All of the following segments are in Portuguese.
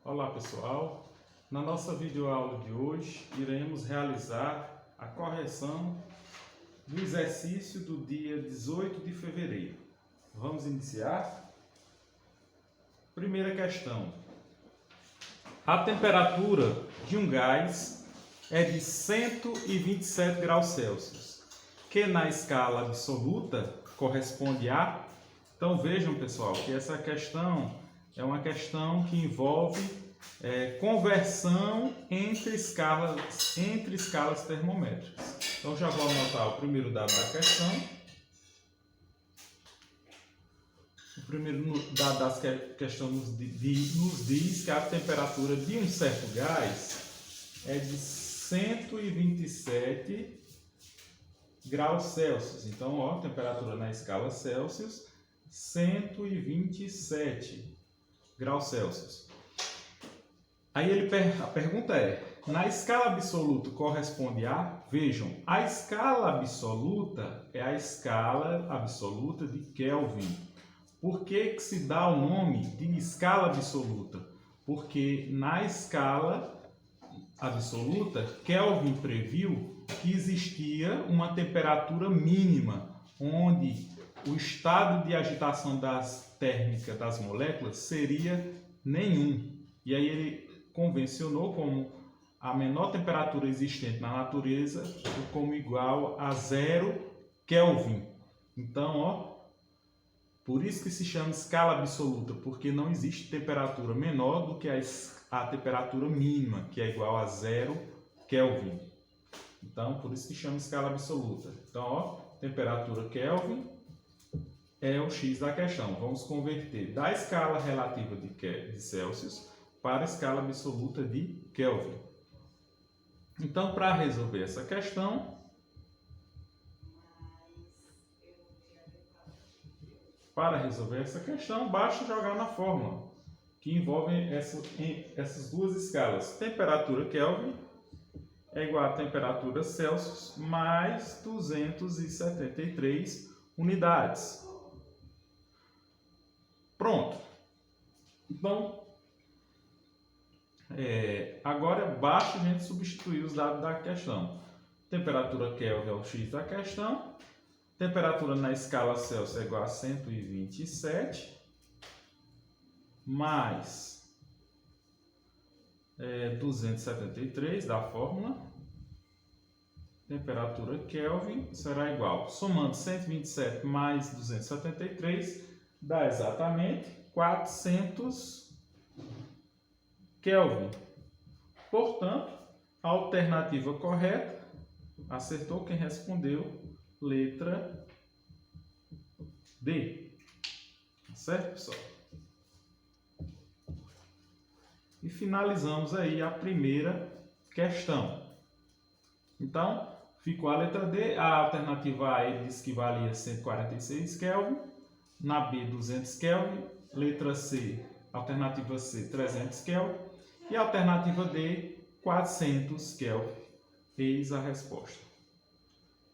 Olá pessoal, na nossa videoaula de hoje iremos realizar a correção do exercício do dia 18 de fevereiro. Vamos iniciar? Primeira questão. A temperatura de um gás é de 127 graus Celsius, que na escala absoluta corresponde a... Então vejam pessoal que essa questão é uma questão que envolve conversão entre escalas termométricas. Então já vou anotar o primeiro dado da questão. O primeiro dado da questão nos diz que a temperatura de um certo gás é de 127 graus Celsius. Então, ó, temperatura na escala Celsius, 127 graus Celsius. Aí a pergunta é, na escala absoluta corresponde a... Vejam, a escala absoluta é a escala absoluta de Kelvin. Por que se dá o nome de escala absoluta? Porque na escala absoluta, Kelvin previu que existia uma temperatura mínima, onde o estado de agitação térmica das moléculas seria nenhum. E aí ele convencionou como a menor temperatura existente na natureza como igual a 0 Kelvin. Então, ó, por isso que se chama escala absoluta, porque não existe temperatura menor do que a temperatura mínima, que é igual a 0 Kelvin. Então, por isso que chama escala absoluta. Então, ó, temperatura Kelvin é o X da questão. Vamos converter da escala relativa de Celsius para a escala absoluta de Kelvin. Então, para resolver essa questão, basta jogar na fórmula, que envolve essas duas escalas. Temperatura Kelvin é igual a temperatura Celsius mais 273 unidades. Pronto. Então, agora basta a gente substituir os dados da questão. Temperatura Kelvin é o X da questão. Temperatura na escala Celsius é igual a 127 mais 273 da fórmula. Temperatura Kelvin será igual, somando 127 mais 273, dá exatamente 400 Kelvin. Portanto, a alternativa correta, acertou quem respondeu, letra D. Certo, pessoal? E finalizamos aí a primeira questão. Então, ficou a letra D. A alternativa A ele disse que valia 146 Kelvin. Na B, 200 Kelvin. Letra C, alternativa C, 300 Kelvin. E a alternativa D, 400 Kelvin. Eis a resposta.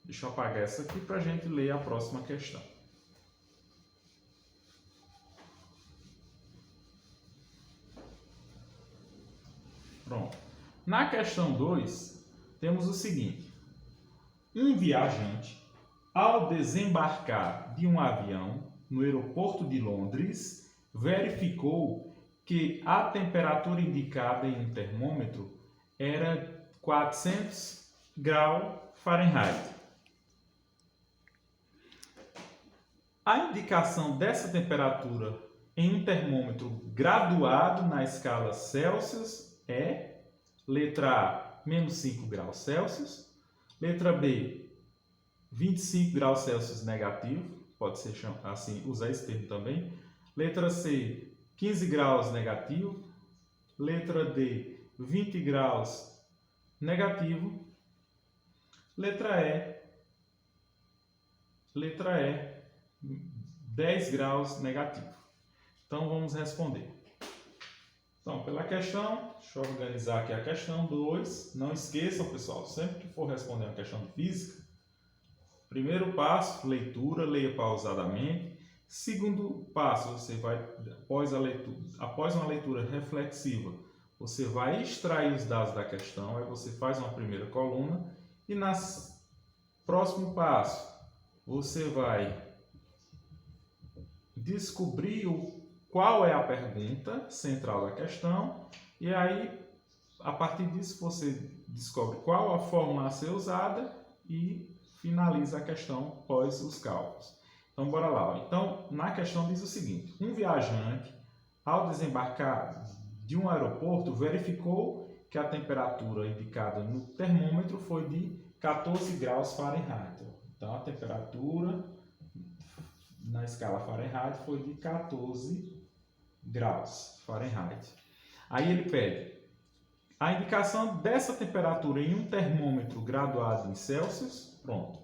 Deixa eu apagar essa aqui para a gente ler a próxima questão. Pronto. Na questão 2, temos o seguinte. Um viajante, ao desembarcar de um avião no aeroporto de Londres, verificou que a temperatura indicada em um termômetro era 400 graus Fahrenheit. A indicação dessa temperatura em um termômetro graduado na escala Celsius é letra A, menos 5 graus Celsius, letra B, 25 graus Celsius negativo, pode ser assim, usar esse termo também, letra C, 15 graus negativo, letra D, 20 graus negativo, letra E, 10 graus negativo. Então, vamos responder. Então, pela questão, deixa eu organizar aqui a questão 2. Não esqueçam, pessoal, sempre que for responder uma questão de física, primeiro passo, leitura, leia pausadamente. Segundo passo, você vai, após uma leitura reflexiva, você vai extrair os dados da questão, aí você faz uma primeira coluna e no próximo passo, você vai descobrir qual é a pergunta central da questão e aí, a partir disso, você descobre qual a fórmula a ser usada e finaliza a questão após os cálculos. Então, bora lá. Então, na questão diz o seguinte: um viajante, ao desembarcar de um aeroporto, verificou que a temperatura indicada no termômetro foi de 14 graus Fahrenheit. Então, a temperatura na escala Fahrenheit foi de 14 graus Fahrenheit. Aí ele pede a indicação dessa temperatura em um termômetro graduado em Celsius. Pronto.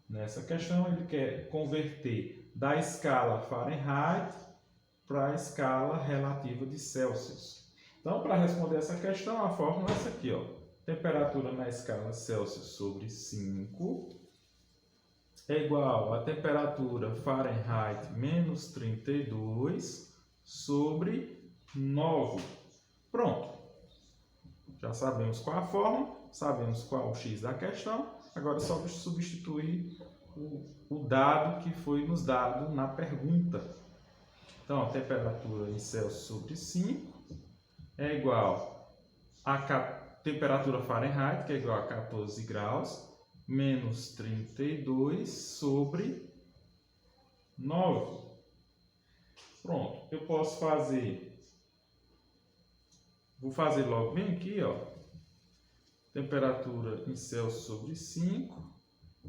Nessa questão ele quer converter da escala Fahrenheit para a escala relativa de Celsius. Então, para responder essa questão, a fórmula é essa aqui, ó. Temperatura na escala Celsius sobre 5 é igual a temperatura Fahrenheit menos 32 sobre 9. Pronto. Já sabemos qual a fórmula, sabemos qual o x da questão, agora é só substituir o dado que foi nos dado na pergunta. Então, a temperatura em Celsius sobre 5 é igual a temperatura Fahrenheit, que é igual a 14 graus, menos 32 sobre 9. Pronto, eu posso fazer... Vou fazer logo bem aqui, ó. Temperatura em Celsius sobre 5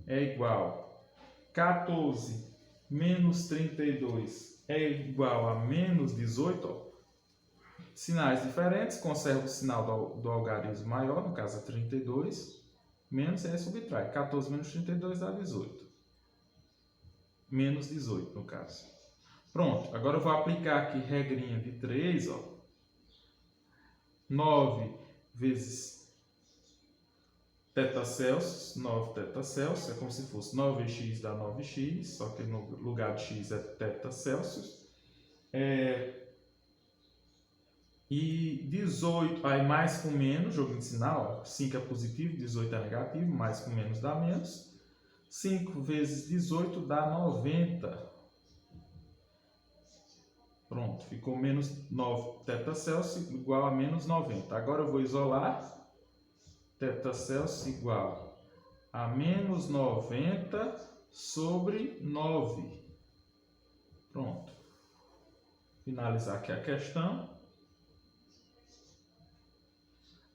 é igual a 14 menos 32 é igual a menos 18. Ó. Sinais diferentes, conserva o sinal do algarismo maior, no caso é 32, menos aí subtrai. 14 menos 32 dá 18. Menos 18 no caso. Pronto, agora eu vou aplicar aqui regrinha de 3, ó. 9 vezes θ Celsius, 9 θ Celsius, é como se fosse 9x dá 9x, só que no lugar de x é θ Celsius. E 18, aí mais com menos, jogo de sinal, ó, 5 é positivo, 18 é negativo, mais com menos dá menos. 5 vezes 18 dá 90. Pronto, ficou menos 9 θ Celsius igual a menos 90. Agora eu vou isolar θ Celsius igual a menos 90 sobre 9. Pronto. Finalizar aqui a questão.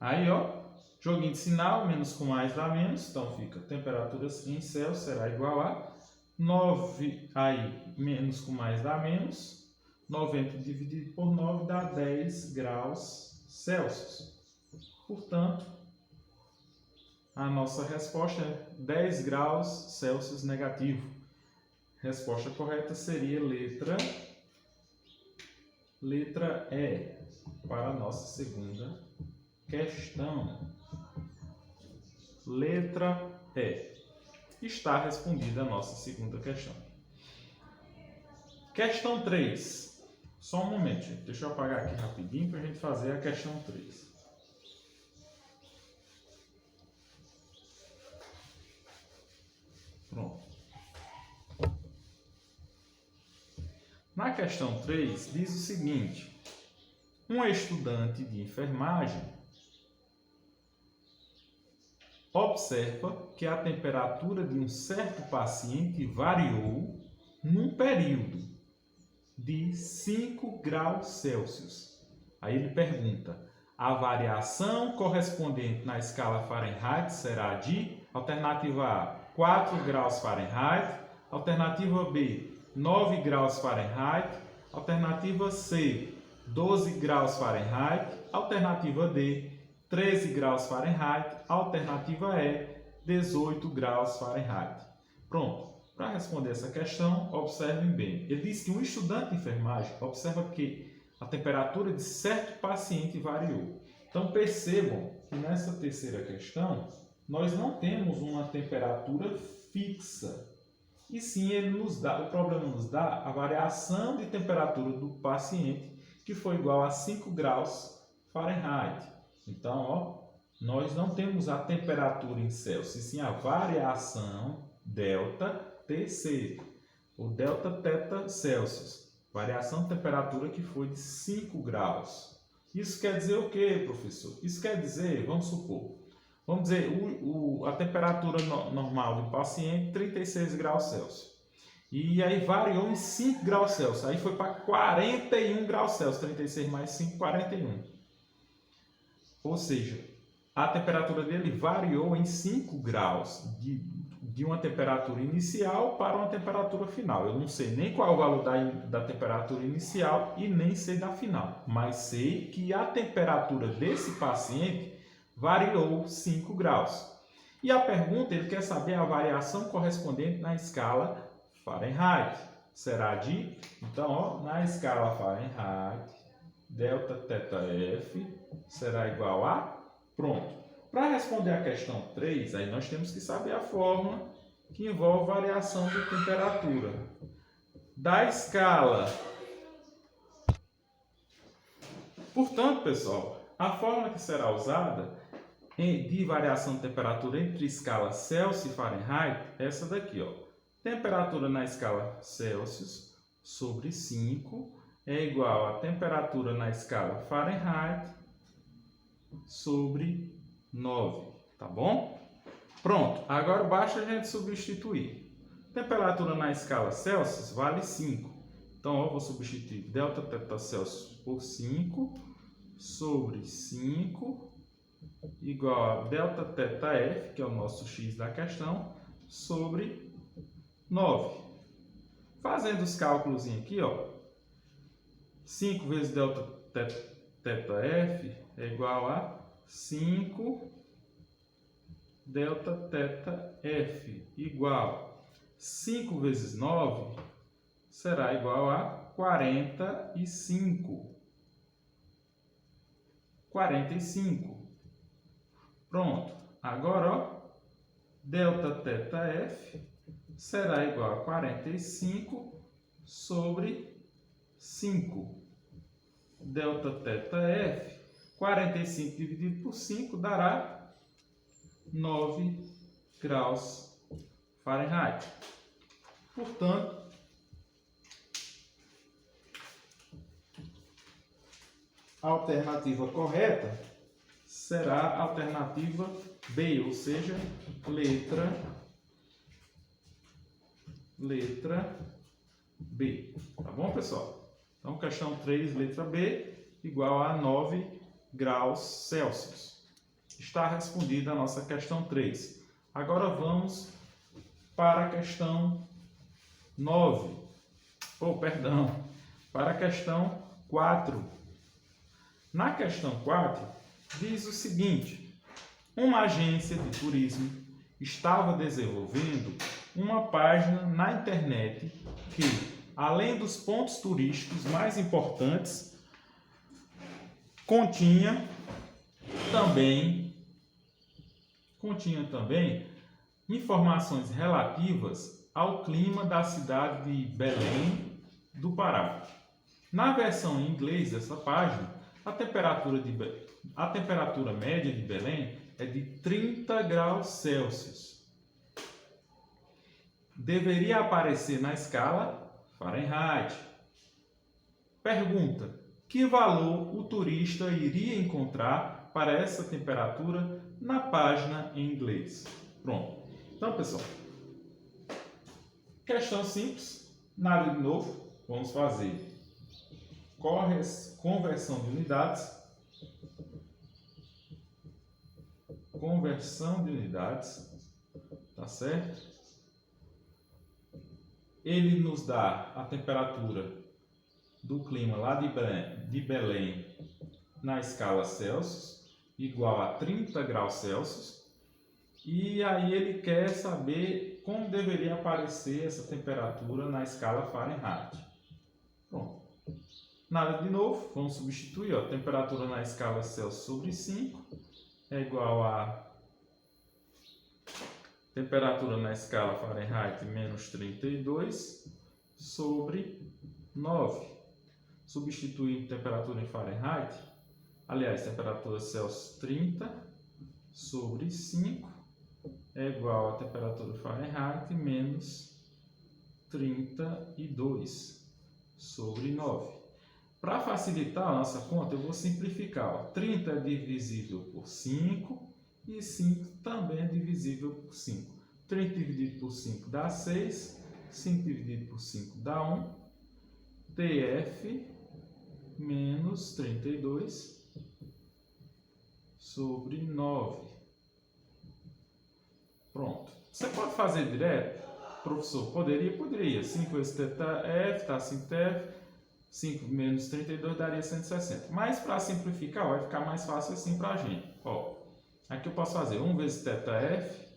Aí, ó, joguinho de sinal, menos com mais dá menos. Então fica temperatura em Celsius será igual a 9, aí menos com mais dá menos. 90 dividido por 9 dá 10 graus Celsius. Portanto, a nossa resposta é 10 graus Celsius negativo. Resposta correta seria letra E para a nossa segunda questão. Letra E. Está respondida a nossa segunda questão. Questão 3. Só um momento, gente. Deixa eu apagar aqui rapidinho para a gente fazer a questão 3. Pronto. Na questão 3, diz o seguinte: um estudante de enfermagem observa que a temperatura de um certo paciente variou num período de 5 graus Celsius. Aí ele pergunta: a variação correspondente na escala Fahrenheit será de alternativa A, 4 graus Fahrenheit, alternativa B, 9 graus Fahrenheit, alternativa C, 12 graus Fahrenheit, alternativa D, 13 graus Fahrenheit, alternativa E, 18 graus Fahrenheit. Pronto. Para responder essa questão, observem bem. Ele diz que um estudante de enfermagem observa que a temperatura de certo paciente variou. Então percebam que nessa terceira questão, nós não temos uma temperatura fixa. e sim ele nos dá, o problema nos dá a variação de temperatura do paciente, que foi igual a 5 graus Fahrenheit. Então, ó, nós não temos a temperatura em Celsius, e sim a variação delta Tc, o delta teta Celsius, variação de temperatura que foi de 5 graus. Isso quer dizer o que, professor? Isso quer dizer, vamos supor, vamos dizer, a temperatura normal do paciente, 36 graus Celsius. E aí variou em 5 graus Celsius. Aí foi para 41 graus Celsius. 36 mais 5, 41. Ou seja, a temperatura dele variou em 5 graus. De uma temperatura inicial para uma temperatura final. Eu não sei nem qual é o valor da temperatura inicial e nem sei da final. Mas sei que a temperatura desse paciente variou 5 graus. E a pergunta, ele quer saber a variação correspondente na escala Fahrenheit. Será de, então, ó, na escala Fahrenheit, delta teta F será igual a, pronto. Para responder a questão 3, aí nós temos que saber a fórmula que envolve variação de temperatura. Da escala. Portanto, pessoal, a fórmula que será usada de variação de temperatura entre escala Celsius e Fahrenheit é essa daqui, ó. Temperatura na escala Celsius sobre 5 é igual a temperatura na escala Fahrenheit sobre 9, tá bom? Pronto, agora basta a gente substituir. Temperatura na escala Celsius vale 5. Então, eu vou substituir delta teta Celsius por 5 sobre 5 igual a delta teta F, que é o nosso x da questão, sobre 9. Fazendo os cálculos aqui, ó, 5 vezes delta teta F é igual a 5 delta teta F igual 5 vezes 9 será igual a 45. 45. Pronto. Agora, ó, delta teta F será igual a 45 sobre 5. Delta teta F, 45 dividido por 5 dará 9 graus Fahrenheit. Portanto, a alternativa correta será a alternativa B, ou seja, letra B. Tá bom, pessoal? Então, questão 3, letra B, igual a 9 graus Celsius. Está respondida a nossa questão 3. Agora vamos para a questão 9. Para a questão 4. Na questão 4, diz o seguinte: uma agência de turismo estava desenvolvendo uma página na internet que, além dos pontos turísticos mais importantes, continha também informações relativas ao clima da cidade de Belém do Pará. Na versão em inglês dessa página, a temperatura média de Belém é de 30 graus Celsius. Deveria aparecer na escala Fahrenheit. Pergunta: que valor o turista iria encontrar para essa temperatura na página em inglês? Pronto. Então, pessoal, questão simples, nada de novo. Vamos fazer conversão de unidades. Tá certo? Ele nos dá a temperatura do clima lá de Belém na escala Celsius, igual a 30 graus Celsius. E aí ele quer saber como deveria aparecer essa temperatura na escala Fahrenheit. Pronto. Nada de novo, vamos substituir. Ó, temperatura na escala Celsius sobre 5 é igual a temperatura na escala Fahrenheit menos 32 sobre 9. Substituindo temperatura em Fahrenheit, aliás, temperatura Celsius 30 sobre 5 é igual a temperatura Fahrenheit menos 32 sobre 9. Para facilitar a nossa conta, eu vou simplificar. Ó. 30 é divisível por 5 e 5 também é divisível por 5. 30 dividido por 5 dá 6, 5 dividido por 5 dá 1. TF menos 32 sobre 9. Pronto. Você pode fazer direto? Professor, poderia. 5 vezes θf, tá 5θf. 5 menos 32 daria 160. Mas para simplificar, vai ficar mais fácil assim para a gente. Ó, aqui eu posso fazer 1 vezes θf.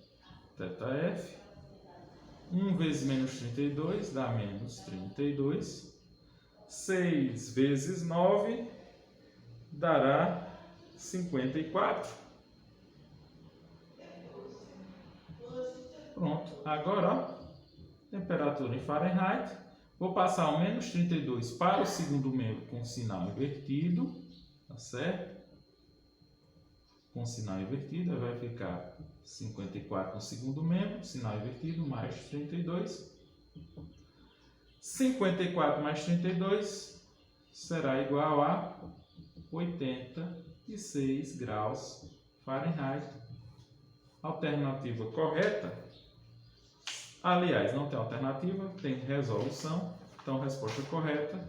1 vezes menos 32 dá menos 32. 6 vezes 9 dará 54. Pronto. Agora, ó, temperatura em Fahrenheit. Vou passar o menos 32 para o segundo membro com sinal invertido, tá certo? Com sinal invertido, vai ficar 54 no segundo membro, sinal invertido, mais 32. 54 mais 32 será igual a 86 graus Fahrenheit. Alternativa correta. Aliás, não tem alternativa, tem resolução. Então, resposta correta,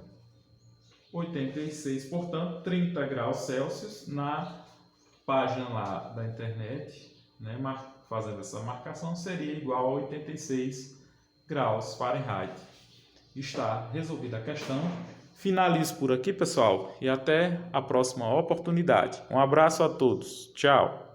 86, portanto, 30 graus Celsius na página lá da internet, né, fazendo essa marcação, seria igual a 86 graus Fahrenheit. Está resolvida a questão. Finalizo por aqui, pessoal, e até a próxima oportunidade. Um abraço a todos. Tchau.